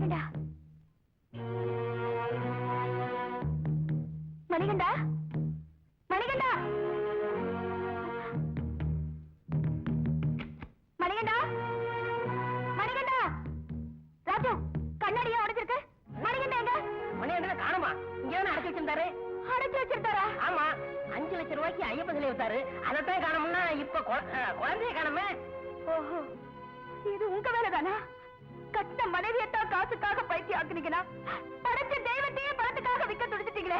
மணிகண்டா, மணிகண்டா, மணிகண்டா, மணிகண்டா, மணிகண்டா. ராஜு, கண்ணாடியா உடைச்சிருக்கு. மணிகண்டா எங்க? மணிகண்டா காணுமா? இங்கே அடைச்சு வச்சிருந்தாரு. அடைச்சு வச்சிருந்தாரா? ஆமா, 5 லட்சம் ரூபாய்க்கு ஐயப்ப சிலை வித்தாரு. அதைத்தான் காணோம்னா இப்ப குழந்தைய காணமே. ஓஹோ, இது உங்க வேலைதானா? கட்ட மனைவியத்தான் காசுக்காக பைத்தி ஆக்குனீங்கன்னா படைச்ச தெய்வத்தையே பணத்துக்காக விற்க துடிச்சிட்டீங்களே.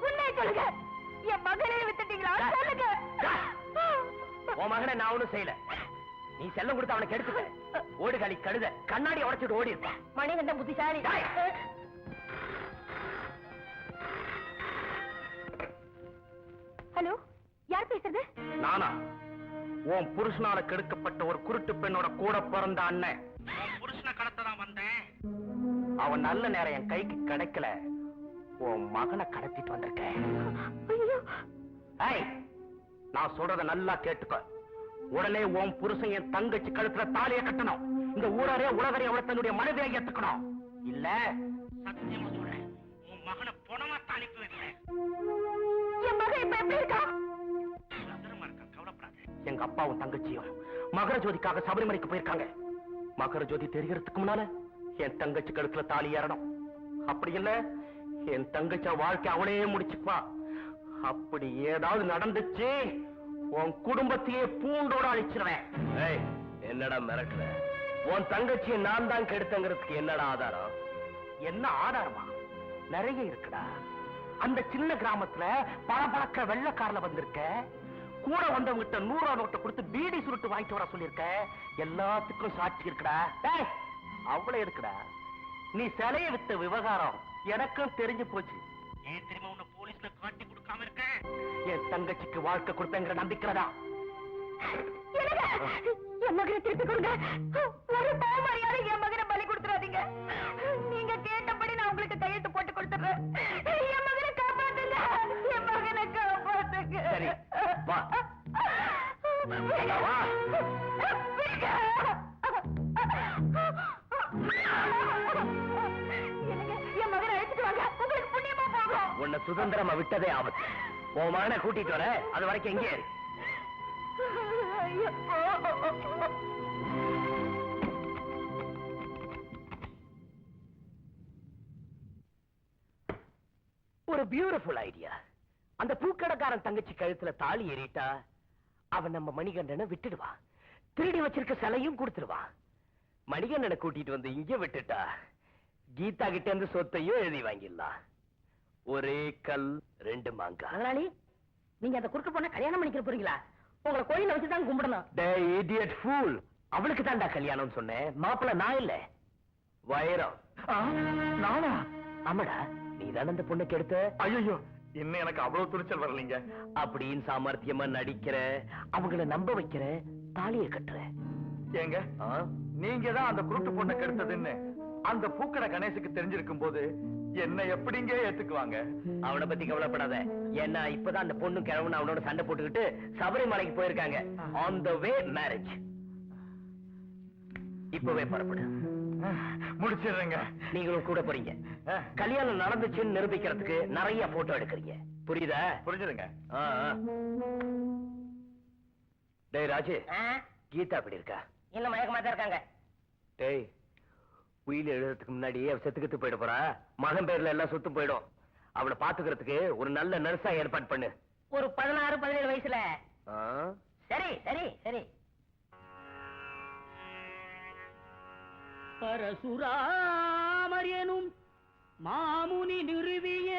உண்மையை சொல்லுங்க, என் மகனே வித்துட்டீங்களா? சொல்லுங்க. உன் மகனை நான் ஒண்ணும் செய்யல. நீ செல்லம் கொடுத்து அவனை கெடுத்துட்ட. ஓடுகாலி கழுத கண்ணாடி உடைச்சிட்டு ஓடி இருப்பான். மணிகண்டன் புத்திசாலி. ஹலோ, யார் பேசுறது? நானா? உன் புருஷனால கெடுக்கப்பட்ட ஒரு குருட்டு பெண்ணோட கூட பிறந்த அண்ணன். புருஷனை கடத்ததான் வந்தேன். அவன் நல்ல நேரம் என் கைக்கு கிடைக்கல. உன் மகனை கடத்திட்டு வந்திருக்கேன். நான் சொல்றத நல்லா கேட்டுக்க. உடனே உன் புருஷன் என் தங்கச்சி கழுத்துல தாலியை கட்டணும். இந்த ஊரரே உலகரே அவளை தன்னுடைய மனைவியை ஏத்துக்கணும். இல்ல சத்தியமா சொல்றேன், உன் மகனை பொணமா அனுப்பி வைக்கிறேன். என் மகன் இப்ப எப்படி இருக்கா? எங்க அப்பாவும் தங்கச்சியும் மகர ஜோதிக்காக சபரிமலைக்கு போயிருக்காங்க. மகர ஜோதி தெரியறதுக்கு முன்னால என் தங்கச்சி கழுத்துல தாலி ஏறணும். அப்படி இல்ல என் தங்கச்சி வாழ்க்கை அவளே முடிச்சுப்பா. அப்படி ஏதாவது நடந்துச்சு உன் குடும்பத்தையே பூண்டோட அழிச்சிருவேன். என்னடா மிரட்டுற? உன் தங்கச்சியை நான் தான் கெடுத்தங்கிறதுக்கு என்னடா ஆதாரம்? என்ன ஆதாரமா? நிறைய இருக்குடா. அந்த சின்ன கிராமத்துல பளபளக்க வெள்ளக்காரல வந்திருக்க. கூட வந்தவங்கிட்ட 100 நோட்டை கொடுத்து பீடி சுருட்டு வாங்கிட்டு வர சொல்லிருக்க. எல்லாத்துக்கும் சாட்சி இருக்குடா. அவ்வளவு இருக்குடா. நீ சிலையை வித்த விவகாரம் எனக்கும் தெரிஞ்சு போச்சு. ஏன் தெரியுமா உன்னை போலீஸ்ல காட்டி கொடுக்காம இருக்க? என் தங்கச்சிக்கு வாழ்க்கை கொடுத்தங்கிற நம்பிக்கைதான். என் மகனை திருப்பி கொடுங்க. ஒரு பாவமரியாதை என் மகனை பலி கொடுத்துறாதீங்க. நீங்க கேட்டபடி நான் உங்களுக்கு கையெழுத்து போட்டு கொடுத்துறேன். என் மகனை காப்பாத்துங்க. என் மகனை காப்பாத்துங்க. சரி, வா. வா. என் மகனை அழைச்சிட்டு வாங்க. உங்களுக்கு புண்ணியமா போகும். உன்னை சுதந்திரமா விட்டதே ஆபத்து. உன் மகனை கூட்டிட்டு வர, அது வரைக்கும் எங்கே இரு. ஒரு பியூட்டிஃபுல் ஐடியா. அந்த பூக்கடைக்காரன் தங்கச்சி கழுத்துல தாலி ஏறிட்டா அவன் நம்ம மணிகண்டனை விட்டுடுவான். திருடி வச்சிருக்க சிலையும் கொடுத்துருவான். மணிகண்டனை கூட்டிட்டு வந்து இங்க விட்டுட்டா கீதா கிட்ட இருந்து சொத்தையும் எழுதி வாங்கிடலாம். ஒரே கல் 2 மாங்கா. அதனால நீங்க அந்த குறுக்கு பொண்ணை கல்யாணம் பண்ணிக்கிற போறீங்களா? உங்களை கோயில வச்சுதான் கும்பிடணும். டேய் இடியட் ஃபூல், அவளுக்கு தான்டா கல்யாணம் சொன்னேன். மாப்பிள்ள நான் இல்ல, வைரம். நானா? ஆமாடா, நீ தானே அந்த பொண்ணுக்கு எடுத்த. ஐயோ, இன்னும் எனக்கு அவ்வளவு துணிச்சல் வரலீங்க. அப்படின்னு சாமர்த்தியமா நடிக்கிற, அவங்கள நம்ப வைக்கிற, தாலியை கட்டுற. ஏங்க, நீங்க தான் அந்த குருட்டு பொண்ணை கெடுத்ததுன்னு அந்த பூக்கடை கணேசுக்கு தெரிஞ்சிருக்கும் போது என்ன எப்படிங்க ஏத்துக்குவாங்க? அவனை பத்தி கவலைப்படாத. ஏன்னா இப்பதான் அந்த பொண்ணு கிழவன் அவனோட சண்டை போட்டுக்கிட்டு சபரிமலைக்கு போயிருக்காங்க. On the way marriage. இப்பவே புறப்படு. முடிச்சிடுறேங்க. நீங்களும் கூட போறீங்க. கல்யாணம் நடந்துச்சுன்னு நிரூபிக்கிறதுக்கு நிறைய போட்டோ எடுக்கிறீங்க. புரியுதா? புரிஞ்சுதுங்க. டேய் ராஜு, கீதா அப்படி இருக்கா? இன்னும் மயக்கமா தான் இருக்காங்க. டேய், உயிர் எழுதுறதுக்கு முன்னாடி அவ செத்துக்கிட்டு போயிட போறா. மகன் பேர்ல எல்லாம் சொத்து போயிடும். அவளை பாத்துக்கிறதுக்கு ஒரு நல்ல நர்ஸா ஏற்பாடு பண்ணு. ஒரு 16-17 வயசுல. சரி சரி சரி. பரசுராமர் எனும் மாமுனி நிறுவிய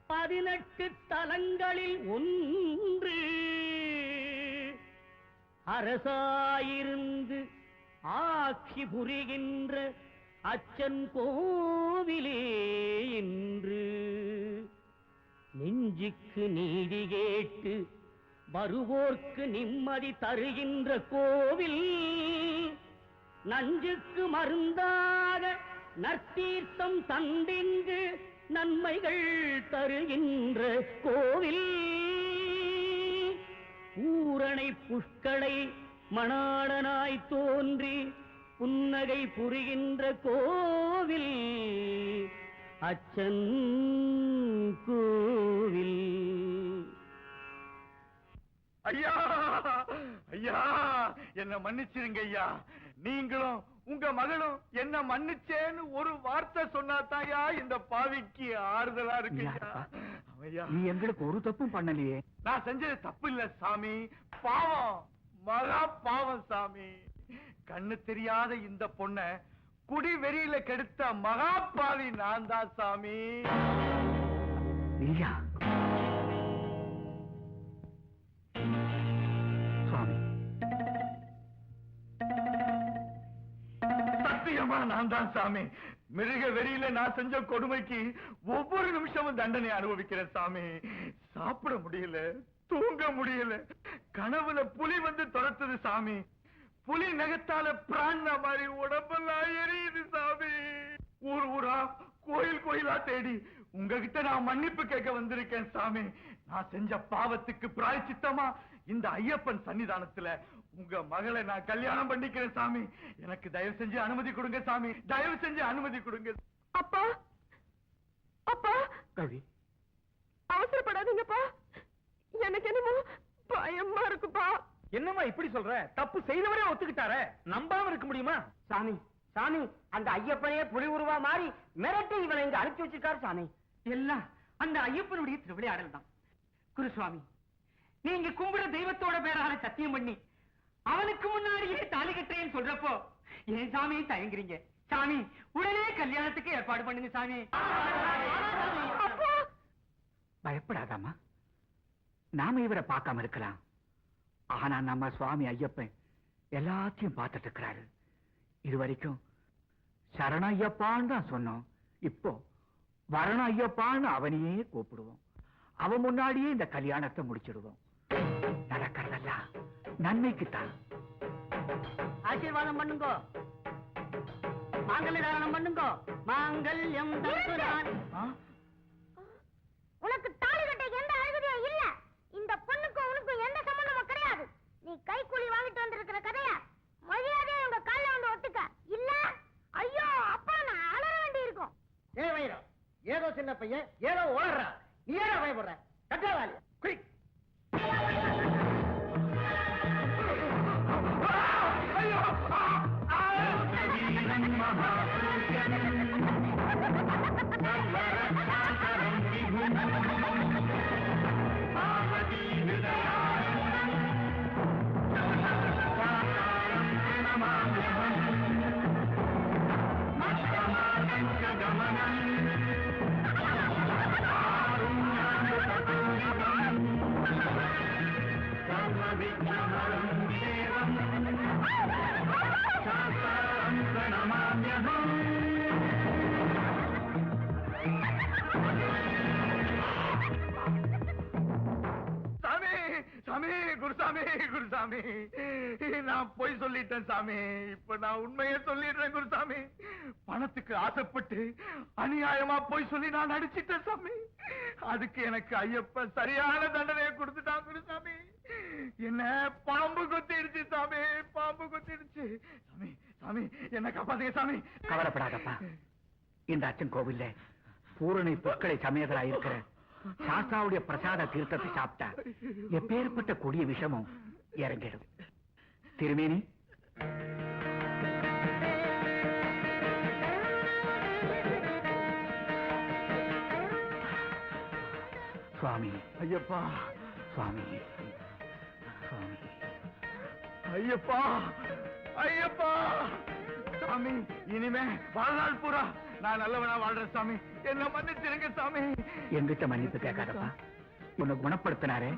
18 தலங்களில் ஒன்று அரசாயிருந்து ஆட்சி புரிகின்ற அச்சன் கோவிலே என்று நெஞ்சுக்கு நீதி கேட்டு வருவோர்க்கு நிம்மதி தருகின்ற கோவில், நஞ்சுக்கு மருந்தாக நற்தீர்த்தம் தந்திங்கு நன்மைகள் தருகின்ற கோவில், பூரணை புஷ்களை மணாளனாய் தோன்றி புன்னகை புரிகின்ற கோவில் அச்சன் கோவில். ஐயா ஐயா என்ன மன்னிச்சிருங்க ஐயா. நீங்களும் உங்க மகளும் என்ன மன்னிச்சேன்னு ஒரு வார்த்தை சொன்னாதாயா இந்த பாவிக்கு ஆறுதலா இருக்கு ஐயா. நீ எங்களுக்கு ஒரு தப்பும் பண்ணலையே. நான் செஞ்சது தப்பு இல்ல சாமி, பாவம், மகா பாவம் சாமி. கண்ணு தெரியாத இந்த பொண்ண குடி வெறியில கெடுத்த மகா பாவி நான் தான் சாமி. நீயா? சுவாமி, சத்தியமா நான் தான் சாமி. மிருக வெறியில நான் செஞ்ச கொடுமைக்கு ஒவ்வொரு நிமிஷமும் தண்டனை அனுபவிக்கிறேன் சாமி. சாப்பிட முடியல, தூங்க முடியல. கனவுல புலி வந்து துரத்துது சாமி. புலி நகத்தால பிராண மாதிரி உடம்பெல்லாம் எரியுது சாமி. ஊர் ஊரா கோயில் கோயிலா தேடி உங்ககிட்ட நான் மன்னிப்பு கேட்க வந்திருக்கேன் சாமி. நான் செஞ்ச பாவத்துக்கு பிராயச்சித்தமா இந்த ஐயப்பன் சன்னிதானத்துல உங்க மகளை நான் கல்யாணம் பண்ணிக்கிறேன் சாமி. எனக்கு தயவு செஞ்சு அனுமதி கொடுங்க சாமி, தயவு செஞ்சு அனுமதி கொடுங்க. அப்பா அப்பா கவி, அவசரப்படாதீங்கப்பா. எனக்கு என்னமோ பயமா இருக்குப்பா. என்னம்மா இப்படி சொல்ற? தப்பு செய்தவரே ஒத்துக்கிட்டாரே, நம்பாம இருக்க முடியுமா? சாமி சாமி, அந்த ஐயப்பனே புலி உருவா மாறி மிரட்டி இவனை இங்க அனுப்பி வச்சிருக்காரு சாமி. எல்லாம் அந்த ஐயப்பனுடைய திருவிளையாடல் தான். குருசுவாமி, நீங்க கும்பிட தெய்வத்தோட பேரால சத்தியம் பண்ணி அவனுக்கு முன்னாடியே தாலி கட்டுறேன்னு சொல்றப்போ ஏன் சாமி தயங்குறீங்க? சாமி, உடனே கல்யாணத்துக்கு ஏற்பாடு பண்ணுங்க சாமி. பயப்படாதாமா. நாம இவரை பார்க்காம இருக்கலாம், ஆனா நம்ம சுவாமி ஐயப்பன் எல்லாத்தையும் பார்த்துட்டு இருக்கிறாரு. இதுவரைக்கும் சரண ஐயப்பான்னு தான் சொன்னோம். இப்போ வரண ஐயப்பான்னு அவனையே கூப்பிடுவோம். அவன் முன்னாடியே இந்த கல்யாணத்தை முடிச்சிடுவோம். நடக்கிறதெல்லாம் நன்மைக்குத்தான். ஆசீர்வாதம் பண்ணுங்க, மாங்கல்ய தாரணம் பண்ணுங்க. மாங்கல்யம் தத்துதான். உனக்கு தாலி கட்ட எந்த அழகுதையும் இல்ல. இந்த பொண்ணுக்கும் உனக்கும் எந்த சம்பந்தமும் கிடையாது. நீ கைக்கூலி வாங்கிட்டு வந்திருக்கிற கதைய மரியாதையா உங்க கால்ல வந்து ஒத்துக்க. இல்ல ஐயோ அப்பா நான் அலற வேண்டி இருக்கும். ஏ வயிறம், ஏதோ சின்ன பையன் ஏதோ ஓடுறா, நீ ஏதோ பயப்படுற? கட்டாவாலி குயிக். சாமி, குருசாமி, குருசாமி, நான் பொய் சொல்லிட்டேன் சாமி. இப்ப நான் உண்மையை சொல்லிடுறேன் குருசாமி. பணத்துக்கு ஆசைப்பட்டு அநியாயமா பொய் சொல்லி நான் நடிச்சிட்டேன் சாமி. அதுக்கு எனக்கு ஐயப்பன் சரியான தண்டனையை கொடுத்துட்டான் குருசாமி. என்ன பாம்பு குத்திடுச்சு சாமி, பாம்பு குத்திடுச்சு சாமி. சாமி, என்ன காப்பாத்துங்க சாமி. கவலைப்படாதப்பா. இந்த அச்சன் கோவில்ல பூரணி பொற்களை சமேதரா இருக்கிற சாஸ்தாவுடைய பிரசாத தீர்த்தத்தை சாப்பிட்டா எப்பேற்பட்ட கொடிய விஷமும் இறங்கிடும். திருமேனி, சுவாமி ஐயப்பா, சுவாமி சுவாமி ஐயப்பா, ஐயப்பா சாமி. இனிமே வாழ்நாள் பூரா நான் நல்லவனா வாழ்றேன் சாமி. என்ன மன்னிச்சிருங்க சாமி. எங்கிட்ட மன்னிப்பு கேட்காதப்பா. உன்னை குணப்படுத்தினாரே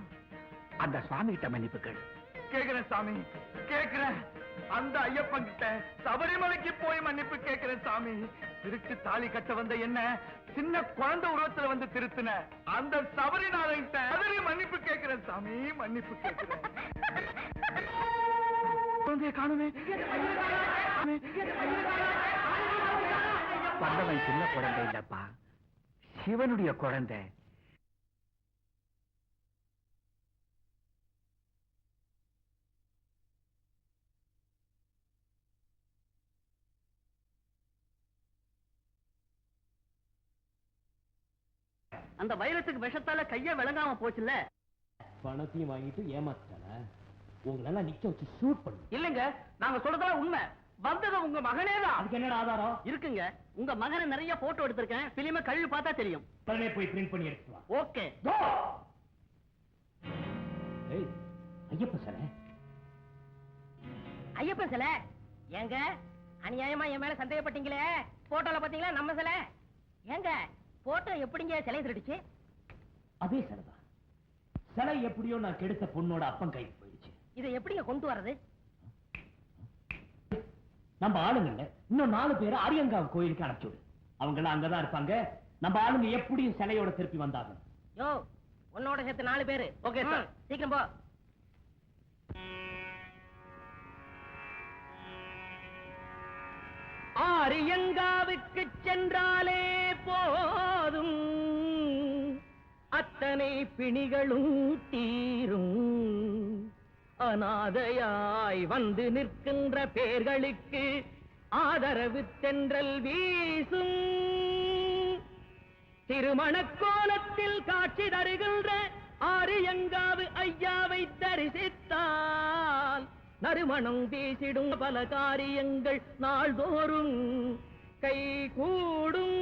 அந்த சுவாமி கிட்ட மன்னிப்பு கேளு. கேக்குறேன் சாமி, கேக்குறேன். அந்த ஐயப்பன் கிட்ட சபரிமலைக்கு போய் மன்னிப்பு கேக்குறேன் சாமி. திருட்டு தாலி கட்ட வந்த என்ன சின்ன குழந்தை உருவத்துல வந்து திருத்தின அந்த சபரிநாதன் கிட்ட அதிலே மன்னிப்பு கேக்குறேன் சாமி, மன்னிப்பு கேக்குறேன். குழந்தைய காணுமே. வந்தவன் சின்ன குழந்தை இல்லப்பா, சிவனுடைய குழந்தை. அந்த வைரத்துக்கு விஷத்தால கைய விளங்காம போச்சுல்ல. பணத்தையும் வாங்கிட்டு ஏமாத்தான உங்களெல்லாம் நிக்க வச்சு ஷூட் பண்ணு. இல்லங்க, நாங்க சொல்றதெல்லாம் உண்மை. வந்தது உங்க மகனே தான். அதுக்கு என்ன ஆதாரம் இருக்குங்க, உங்க மகனை நிறைய போட்டோ எடுத்திருக்கேன். பிலிம கழுவி பார்த்தா தெரியும். உடனே போய் பிரிண்ட் பண்ணி எடுத்து வா. ஓகே. ஏய், ஐயப்ப சார், ஐயப்பன் சிலை ஏங்க அநியாயமா என் மேல சந்தேகப்பட்டீங்களே? போட்டோல பாத்தீங்களா நம்ம சிலை? ஏங்க போட்டோ எப்படிங்க சிலை திருடிச்சு? அதே சிலைதான். சிலை எப்படியோ நான் கெடுத்த பொண்ணோட அப்பன் கைக்கு போயிடுச்சு. இதை எப்படிங்க கொண்டு வர்றது? நம்ம ஆளுங்கல்ல இன்னும் 4 பேரை அரியங்காவ் கோயிலுக்கு அனுப்பிச்சுடு. அவங்க எல்லாம் அங்கதான் இருப்பாங்க. நம்ம ஆளுங்க எப்படியும் சிலையோட திருப்பி வந்தாங்க. யோ, உன்னோட சேர்த்து 4 பேரு. Okay sir. சீக்கிரம் போ. ஆரியங்காவுக்கு சென்றாலே போதும், அத்தனை பிணிகளும் தீரும். அநாதையாய் வந்து நிற்கின்ற பேர்களுக்கு ஆதரவு தென்றல் வீசும். திருமணக் கோலத்தில் காட்சி தருகின்ற ஆரியங்காவு ஐயாவை தரிசித்தால் நறுமணம் வீசிடும் பல காரியங்கள் நாள்தோறும் கை கூடும்.